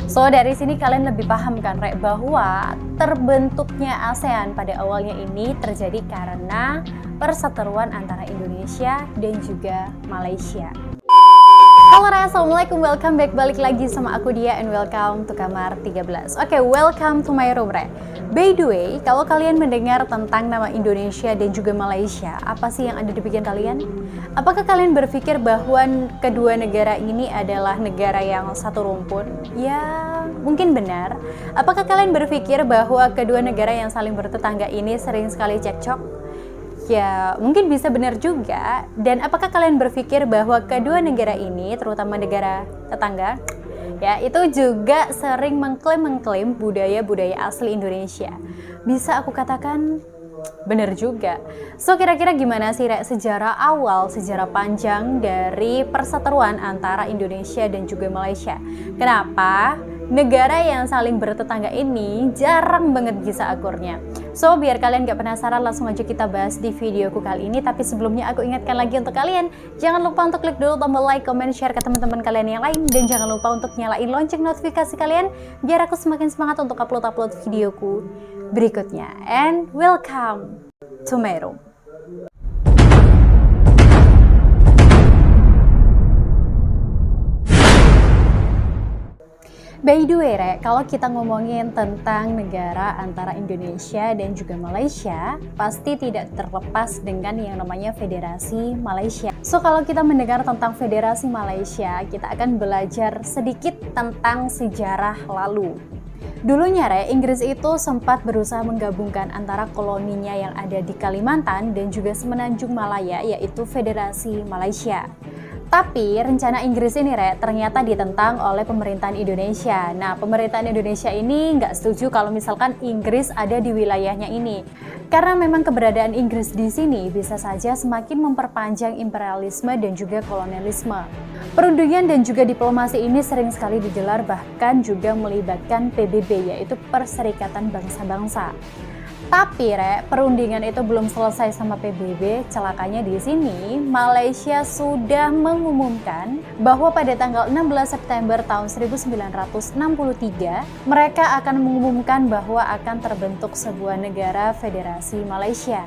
So dari sini kalian lebih paham kan Rek, bahwa terbentuknya ASEAN pada awalnya ini terjadi karena perseteruan antara Indonesia dan juga Malaysia. Halo Rek, Assalamualaikum, welcome back, balik lagi sama aku Dia and welcome to Kamar 13. Oke, welcome to my room Rek. By the way, kalau kalian mendengar tentang nama Indonesia dan juga Malaysia, apa sih yang ada di pikiran kalian? Apakah kalian berpikir bahwa kedua negara ini adalah negara yang satu rumpun? Ya, mungkin benar. Apakah kalian berpikir bahwa kedua negara yang saling bertetangga ini sering sekali cekcok? Ya, mungkin bisa benar juga. Dan apakah kalian berpikir bahwa kedua negara ini, terutama negara tetangga, ya itu juga sering mengklaim budaya-budaya asli Indonesia? Bisa aku katakan benar juga. So kira-kira gimana sih Rek sejarah awal, sejarah panjang dari perseteruan antara Indonesia dan juga Malaysia? Kenapa negara yang saling bertetangga ini jarang banget kisah akurnya? So biar kalian gak penasaran, langsung aja kita bahas di videoku kali ini. Tapi sebelumnya aku ingatkan lagi untuk kalian, jangan lupa untuk klik dulu tombol like, comment, share ke teman-teman kalian yang lain. Dan jangan lupa untuk nyalain lonceng notifikasi kalian, biar aku semakin semangat untuk upload videoku berikutnya. And welcome to my room. By the way Rek, kalau kita ngomongin tentang negara antara Indonesia dan juga Malaysia, pasti tidak terlepas dengan yang namanya Federasi Malaysia. So kalau kita mendengar tentang Federasi Malaysia, kita akan belajar sedikit tentang sejarah lalu. Dulunya Rek, Inggris itu sempat berusaha menggabungkan antara koloninya yang ada di Kalimantan dan juga Semenanjung Malaya, yaitu Federasi Malaysia. Tapi rencana Inggris ini Rek ternyata ditentang oleh pemerintahan Indonesia. Nah, pemerintahan Indonesia ini nggak setuju kalau misalkan Inggris ada di wilayahnya ini. Karena memang keberadaan Inggris di sini bisa saja semakin memperpanjang imperialisme dan juga kolonialisme. Perundingan dan juga diplomasi ini sering sekali digelar, bahkan juga melibatkan PBB, yaitu Perserikatan Bangsa-Bangsa. Tapi Rek, perundingan itu belum selesai sama PBB. Celakanya di sini, Malaysia sudah mengumumkan bahwa pada tanggal 16 September tahun 1963, mereka akan mengumumkan bahwa akan terbentuk sebuah negara Federasi Malaysia.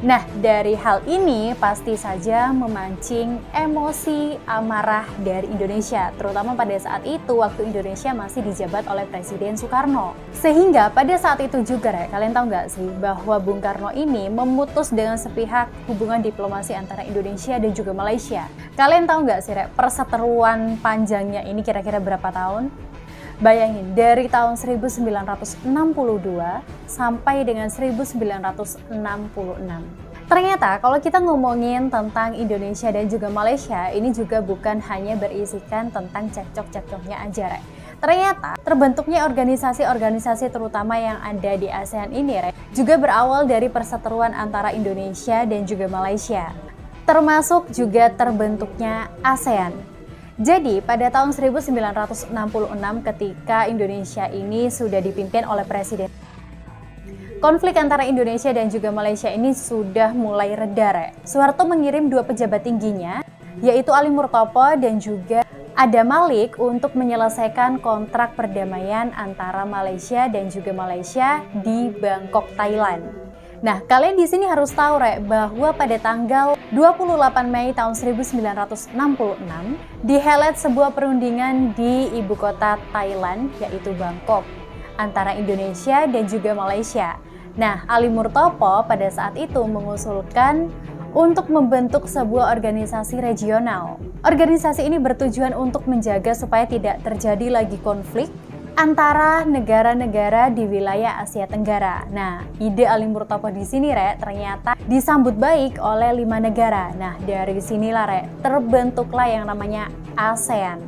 Nah, dari hal ini pasti saja memancing emosi amarah dari Indonesia, terutama pada saat itu waktu Indonesia masih dijabat oleh Presiden Soekarno. Sehingga pada saat itu juga Rek, kalian tahu nggak sih bahwa Bung Karno ini memutus dengan sepihak hubungan diplomasi antara Indonesia dan juga Malaysia. Kalian tahu nggak sih Rek, perseteruan panjangnya ini kira-kira berapa tahun? Bayangin, dari tahun 1962 sampai dengan 1966. Ternyata kalau kita ngomongin tentang Indonesia dan juga Malaysia, ini juga bukan hanya berisikan tentang cekcok-cekcoknya aja Rek. Ternyata terbentuknya organisasi-organisasi terutama yang ada di ASEAN ini Rek, juga berawal dari perseteruan antara Indonesia dan juga Malaysia. Termasuk juga terbentuknya ASEAN. Jadi pada tahun 1966 ketika Indonesia ini sudah dipimpin oleh Presiden, konflik antara Indonesia dan juga Malaysia ini sudah mulai reda Rek. Soeharto mengirim dua pejabat tingginya, yaitu Ali Murtopo dan juga Adam Malik untuk menyelesaikan kontrak perdamaian antara Malaysia dan juga Malaysia di Bangkok, Thailand. Nah, kalian di sini harus tahu Rek, bahwa pada tanggal 28 Mei tahun 1966 dihelat sebuah perundingan di ibu kota Thailand, yaitu Bangkok, antara Indonesia dan juga Malaysia. Nah, Ali Murtopo pada saat itu mengusulkan untuk membentuk sebuah organisasi regional. Organisasi ini bertujuan untuk menjaga supaya tidak terjadi lagi konflik antara negara-negara di wilayah Asia Tenggara. Nah, ide Ali Murtopo di sini Rek ternyata disambut baik oleh 5 negara. Nah, dari sinilah Rek terbentuklah yang namanya ASEAN.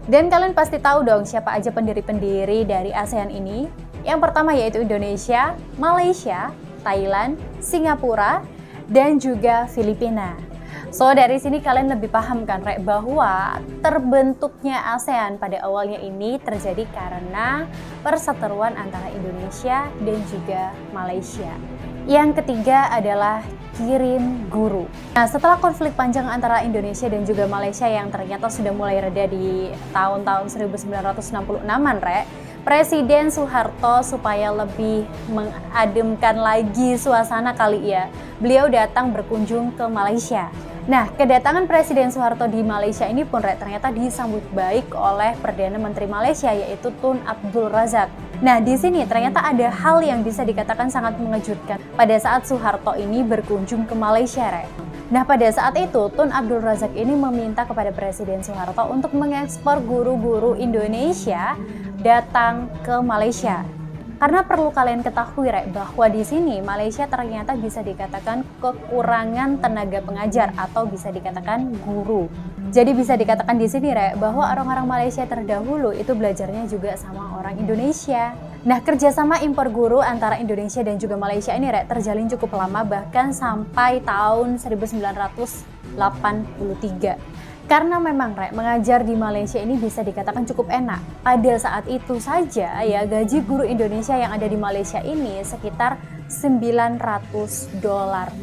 Dan kalian pasti tahu dong siapa aja pendiri-pendiri dari ASEAN ini. Yang pertama yaitu Indonesia, Malaysia, Thailand, Singapura, dan juga Filipina. So dari sini kalian lebih paham kan Rek, bahwa terbentuknya ASEAN pada awalnya ini terjadi karena perseteruan antara Indonesia dan juga Malaysia. Yang ketiga adalah kirim guru. Nah, setelah konflik panjang antara Indonesia dan juga Malaysia yang ternyata sudah mulai reda di tahun-tahun 1966-an, Presiden Soeharto supaya lebih mengademkan lagi suasana kali ya, beliau datang berkunjung ke Malaysia. Nah, kedatangan Presiden Soeharto di Malaysia ini pun ternyata disambut baik oleh Perdana Menteri Malaysia, yaitu Tun Abdul Razak. Nah, di sini ternyata ada hal yang bisa dikatakan sangat mengejutkan pada saat Soeharto ini berkunjung ke Malaysia, Nah, pada saat itu Tun Abdul Razak ini meminta kepada Presiden Soeharto untuk mengekspor guru-guru Indonesia datang ke Malaysia. Karena perlu kalian ketahui bahwa di sini Malaysia ternyata bisa dikatakan kekurangan tenaga pengajar atau bisa dikatakan guru. Jadi bisa dikatakan di sini bahwa orang-orang Malaysia terdahulu itu belajarnya juga sama orang Indonesia. Nah, kerjasama impor guru antara Indonesia dan juga Malaysia ini terjalin cukup lama, bahkan sampai tahun 1983. Karena memang mengajar di Malaysia ini bisa dikatakan cukup enak. Pada saat itu saja ya, gaji guru Indonesia yang ada di Malaysia ini sekitar $900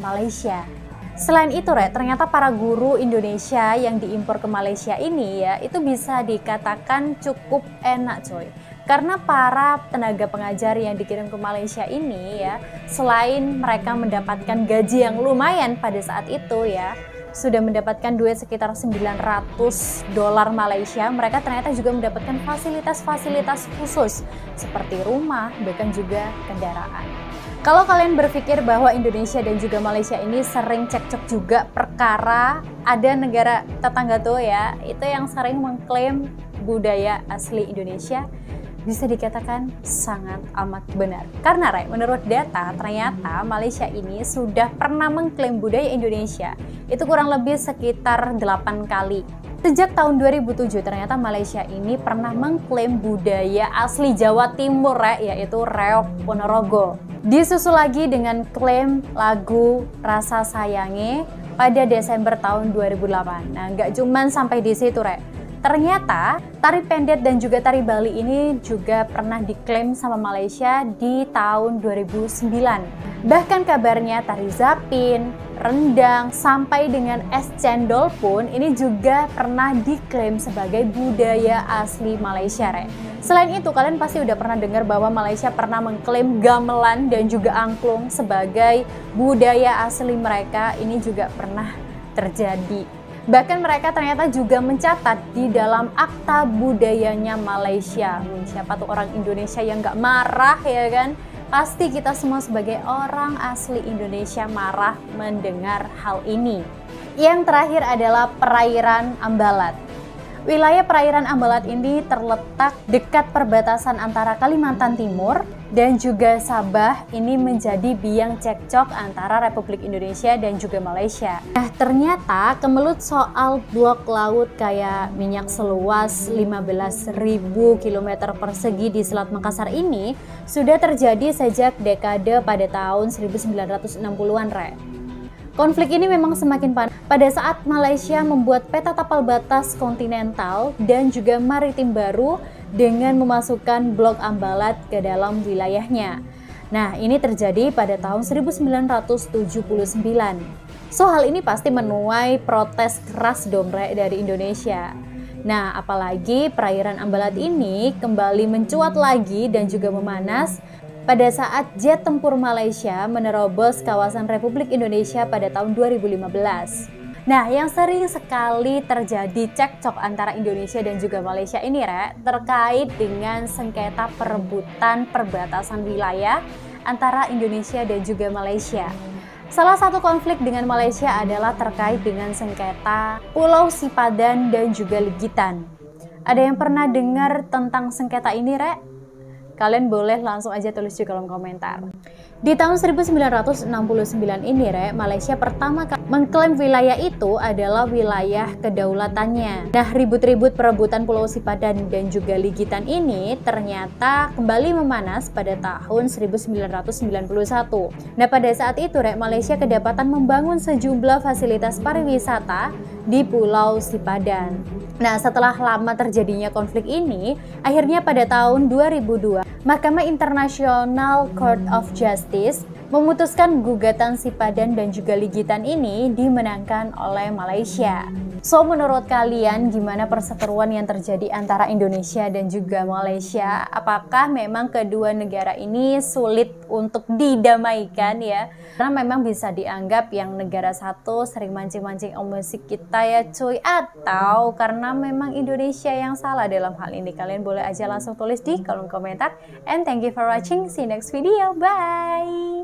Malaysia. Selain itu ternyata para guru Indonesia yang diimpor ke Malaysia ini ya, itu bisa dikatakan cukup enak coy. Karena para tenaga pengajar yang dikirim ke Malaysia ini ya, selain mereka mendapatkan gaji yang lumayan pada saat itu ya, sudah mendapatkan duit sekitar $900 Malaysia, mereka ternyata juga mendapatkan fasilitas-fasilitas khusus seperti rumah, bahkan juga kendaraan. Kalau kalian berpikir bahwa Indonesia dan juga Malaysia ini sering cekcok juga perkara ada negara tetangga tuh ya, itu yang sering mengklaim budaya asli Indonesia, bisa dikatakan sangat amat benar. Karena menurut data ternyata Malaysia ini sudah pernah mengklaim budaya Indonesia itu kurang lebih sekitar 8 kali. Sejak tahun 2007 ternyata Malaysia ini pernah mengklaim budaya asli Jawa Timur yaitu Reok Ponorogo. Disusul lagi dengan klaim lagu Rasa Sayange pada Desember tahun 2008. Nah, nggak cuman sampai di situ ternyata tari pendet dan juga tari Bali ini juga pernah diklaim sama Malaysia di tahun 2009. Bahkan kabarnya tari Zapin, rendang, sampai dengan es cendol pun ini juga pernah diklaim sebagai budaya asli Malaysia. Selain itu, kalian pasti udah pernah dengar bahwa Malaysia pernah mengklaim gamelan dan juga angklung sebagai budaya asli mereka. Ini juga pernah terjadi. Bahkan mereka ternyata juga mencatat di dalam akta budayanya Malaysia. Siapa tuh orang Indonesia yang gak marah ya kan? Pasti kita semua sebagai orang asli Indonesia marah mendengar hal ini. Yang terakhir adalah perairan Ambalat. Wilayah perairan Ambalat ini terletak dekat perbatasan antara Kalimantan Timur dan juga Sabah. Ini menjadi biang cekcok antara Republik Indonesia dan juga Malaysia. Nah, ternyata kemelut soal blok laut kayak minyak seluas 15.000 km persegi di Selat Makassar ini sudah terjadi sejak dekade pada tahun 1960-an, Konflik ini memang semakin panas pada saat Malaysia membuat peta tapal batas kontinental dan juga maritim baru dengan memasukkan blok Ambalat ke dalam wilayahnya. Nah, ini terjadi pada tahun 1979. So, hal ini pasti menuai protes keras dari Indonesia. Nah, apalagi perairan Ambalat ini kembali mencuat lagi dan juga memanas pada saat jet tempur Malaysia menerobos kawasan Republik Indonesia pada tahun 2015. Nah, yang sering sekali terjadi cekcok antara Indonesia dan juga Malaysia ini terkait dengan sengketa perebutan perbatasan wilayah antara Indonesia dan juga Malaysia. Salah satu konflik dengan Malaysia adalah terkait dengan sengketa Pulau Sipadan dan juga Legitan. Ada yang pernah dengar tentang sengketa ini, Kalian boleh langsung aja tulis di kolom komentar. Di tahun 1969 ini, Malaysia pertama kali mengklaim wilayah itu adalah wilayah kedaulatannya. Nah, ribut-ribut perebutan Pulau Sipadan dan juga Legitan ini ternyata kembali memanas pada tahun 1991. Nah, pada saat itu, Malaysia kedapatan membangun sejumlah fasilitas pariwisata di Pulau Sipadan. Nah, setelah lama terjadinya konflik ini, akhirnya pada tahun 2002, Mahkamah International Court of Justice memutuskan gugatan Sipadan dan juga Ligitan ini dimenangkan oleh Malaysia. So, menurut kalian gimana perseteruan yang terjadi antara Indonesia dan juga Malaysia? Apakah memang kedua negara ini sulit untuk didamaikan ya? Karena memang bisa dianggap yang negara satu sering mancing-mancing emosi kita ya cuy. Atau karena memang Indonesia yang salah dalam hal ini? Kalian boleh aja langsung tulis di kolom komentar. And thank you for watching. See you next video. Bye!